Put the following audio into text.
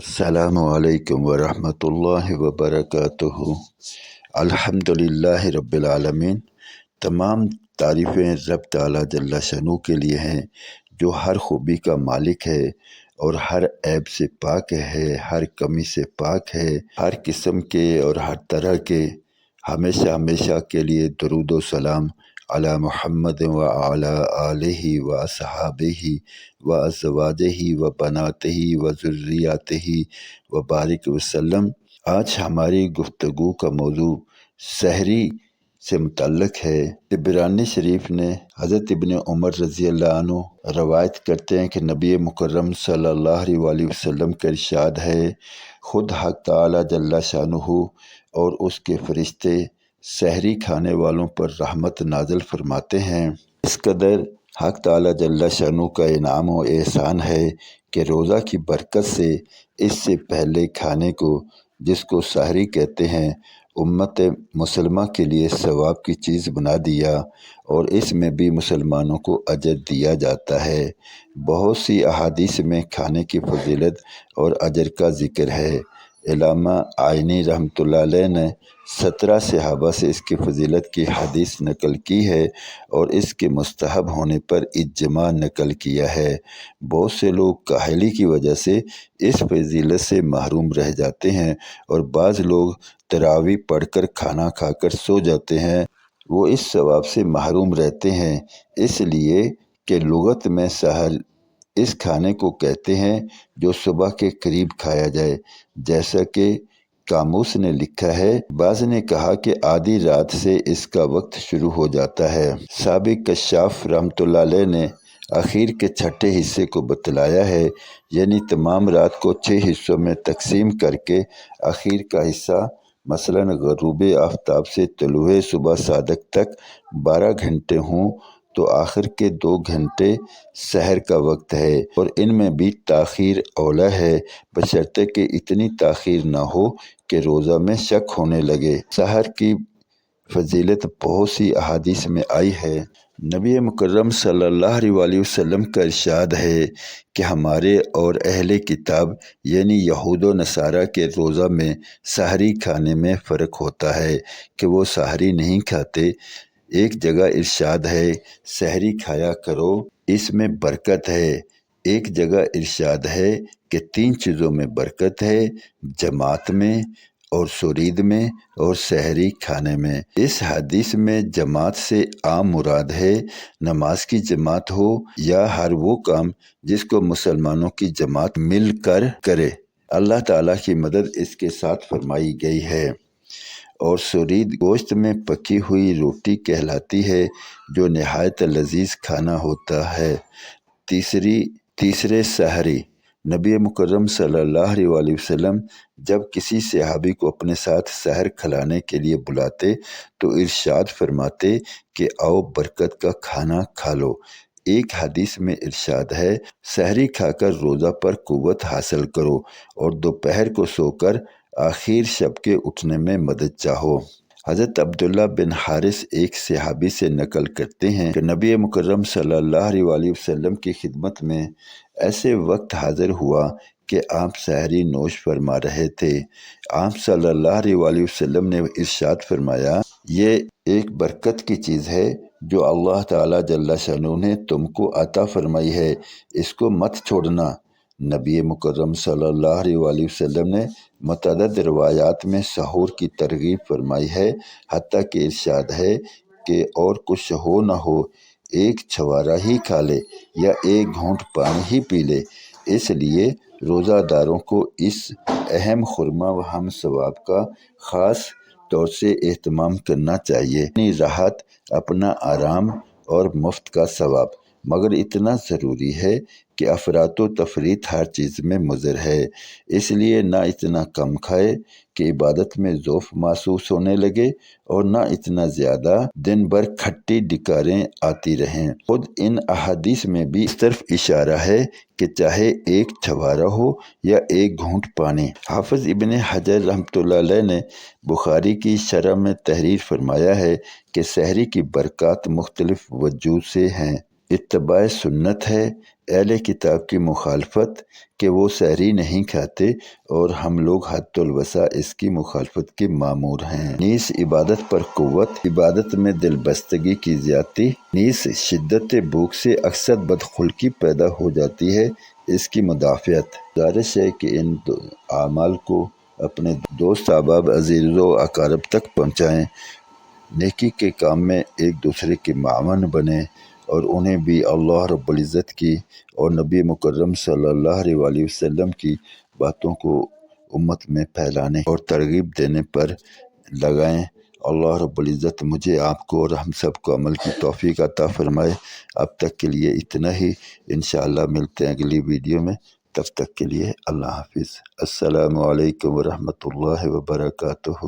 السلام علیکم ورحمۃ اللہ وبرکاتہ۔ الحمدللہ رب العالمین۔ تمام تعریفیں رب تعالیٰ جل شانہ کے لیے ہیں، جو ہر خوبی کا مالک ہے اور ہر عیب سے پاک ہے، ہر کمی سے پاک ہے، ہر قسم کے اور ہر طرح کے ہمیشہ کے لیے درود و سلام علی محمد وعلی آلہ واصحابہ وازواجہ وبناتہ وذریاتہ وبارک وسلم۔ آج ہماری گفتگو کا موضوع سحری سے متعلق ہے۔ طبرانی شریف نے حضرت ابن عمر رضی اللہ عنہ روایت کرتے ہیں کہ نبی مکرم صلی اللہ علیہ وسلم کا ارشاد ہے، خود حق تعالی جل شانہ اور اس کے فرشتے سحری کھانے والوں پر رحمت نازل فرماتے ہیں۔ اس قدر حق تعالی جل شانہ کا انعام و احسان ہے کہ روزہ کی برکت سے اس سے پہلے کھانے کو، جس کو سحری کہتے ہیں، امت مسلمہ کے لیے ثواب کی چیز بنا دیا، اور اس میں بھی مسلمانوں کو اجر دیا جاتا ہے۔ بہت سی احادیث میں کھانے کی فضیلت اور اجر کا ذکر ہے۔ علامہ عینی رحمۃ اللہ علیہ نے 17 صحابہ سے اس کی فضیلت کی حدیث نقل کی ہے اور اس کے مستحب ہونے پر اجماع نقل کیا ہے۔ بہت سے لوگ کاہلی کی وجہ سے اس فضیلت سے محروم رہ جاتے ہیں، اور بعض لوگ تراویح پڑھ کر کھانا کھا کر سو جاتے ہیں، وہ اس ثواب سے محروم رہتے ہیں، اس لیے کہ لغت میں سحر اس کھانے کو کہتے ہیں جو صبح کے قریب کھایا جائے، جیسا کہ قاموس نے لکھا ہے۔ بعض نے کہا کہ آدھی رات سے اس کا وقت شروع ہو جاتا ہے۔ سابق کشاف رحمۃ اللہ علیہ نے اخیر کے چھٹے حصے کو بتلایا ہے، یعنی تمام رات کو 6 حصوں میں تقسیم کر کے اخیر کا حصہ مثلاً غروب آفتاب سے طلوع صبح صادق تک 12 گھنٹے ہوں تو آخر کے 2 گھنٹے سحر کا وقت ہے، اور ان میں بھی تاخیر اولیٰ ہے، بشرطے کہ اتنی تاخیر نہ ہو کہ روزہ میں شک ہونے لگے۔ سحر کی فضیلت بہت سی احادیث میں آئی ہے۔ نبی مکرم صلی اللہ علیہ وسلم کا ارشاد ہے کہ ہمارے اور اہل کتاب یعنی یہود و نصارہ کے روزہ میں سحری کھانے میں فرق ہوتا ہے کہ وہ سحری نہیں کھاتے۔ ایک جگہ ارشاد ہے سحری کھایا کرو، اس میں برکت ہے۔ ایک جگہ ارشاد ہے کہ 3 چیزوں میں برکت ہے، جماعت میں اور سرید میں اور سحری کھانے میں۔ اس حدیث میں جماعت سے عام مراد ہے نماز کی جماعت ہو یا ہر وہ کام جس کو مسلمانوں کی جماعت مل کر کرے، اللہ تعالیٰ کی مدد اس کے ساتھ فرمائی گئی ہے۔ اور سرید گوشت میں پکی ہوئی روٹی کہلاتی ہے جو نہایت لذیذ کھانا ہوتا ہے۔ تیسرے سحری۔ نبی مکرم صلی اللہ علیہ وسلم جب کسی صحابی کو اپنے ساتھ سحر کھلانے کے لیے بلاتے تو ارشاد فرماتے کہ آؤ برکت کا کھانا کھا لو۔ ایک حدیث میں ارشاد ہے سحری کھا کر روزہ پر قوت حاصل کرو اور دوپہر کو سو کر آخر شب کے اٹھنے میں مدد چاہو۔ حضرت عبداللہ بن حارث ایک صحابی سے نقل کرتے ہیں کہ نبی مکرم صلی اللہ علیہ وسلم کی خدمت میں ایسے وقت حاضر ہوا کہ آپ سحری نوش فرما رہے تھے۔ آپ صلی اللہ علیہ وسلم نے ارشاد فرمایا، یہ ایک برکت کی چیز ہے جو اللہ تعالیٰ جل شانہ نے تم کو عطا فرمائی ہے، اس کو مت چھوڑنا۔ نبی مکرم صلی اللہ علیہ وسلم نے متعدد روایات میں سحور کی ترغیب فرمائی ہے، حتیٰ کہ ارشاد ہے کہ اور کچھ ہو نہ ہو ایک چھوارا ہی کھا لے یا ایک گھونٹ پانی ہی پی لے۔ اس لیے روزہ داروں کو اس اہم خرما و ہم ثواب کا خاص طور سے اہتمام کرنا چاہیے۔ اپنی راحت، اپنا آرام اور مفت کا ثواب، مگر اتنا ضروری ہے کہ افراط و تفریط ہر چیز میں مضر ہے، اس لیے نہ اتنا کم کھائے کہ عبادت میں ضعف محسوس ہونے لگے اور نہ اتنا زیادہ دن بھر کھٹی ڈکاریں آتی رہیں۔ خود ان احادیث میں بھی اس طرف اشارہ ہے کہ چاہے ایک چھوارا ہو یا ایک گھونٹ پانی۔ حافظ ابن حجر رحمۃ اللہ علیہ نے بخاری کی شرح میں تحریر فرمایا ہے کہ سحری کی برکات مختلف وجوہ سے ہیں۔ اتباع سنت ہے، اہل کتاب کی مخالفت کہ وہ سحری نہیں کھاتے اور ہم لوگ حد الوسع اس کی مخالفت کے مامور ہیں۔ نیز عبادت پر قوت، عبادت میں دل بستگی کی زیادتی، نیز شدت بھوک سے اکثر بدخلقی پیدا ہو جاتی ہے، اس کی مدافعت۔ گزارش ہے کہ ان اعمال کو اپنے دوست احباب عزیز و اقارب تک پہنچائیں، نیکی کے کام میں ایک دوسرے کے معاون بنیں اور انہیں بھی اللہ رب العزت کی اور نبی مکرم صلی اللہ علیہ وسلم کی باتوں کو امت میں پھیلانے اور ترغیب دینے پر لگائیں۔ اللہ رب العزت مجھے، آپ کو اور ہم سب کو عمل کی توفیق عطا فرمائے۔ اب تک کے لیے اتنا ہی، انشاءاللہ ملتے ہیں اگلی ویڈیو میں، تب تک کے لیے اللہ حافظ۔ السلام علیکم ورحمۃ اللہ وبرکاتہ۔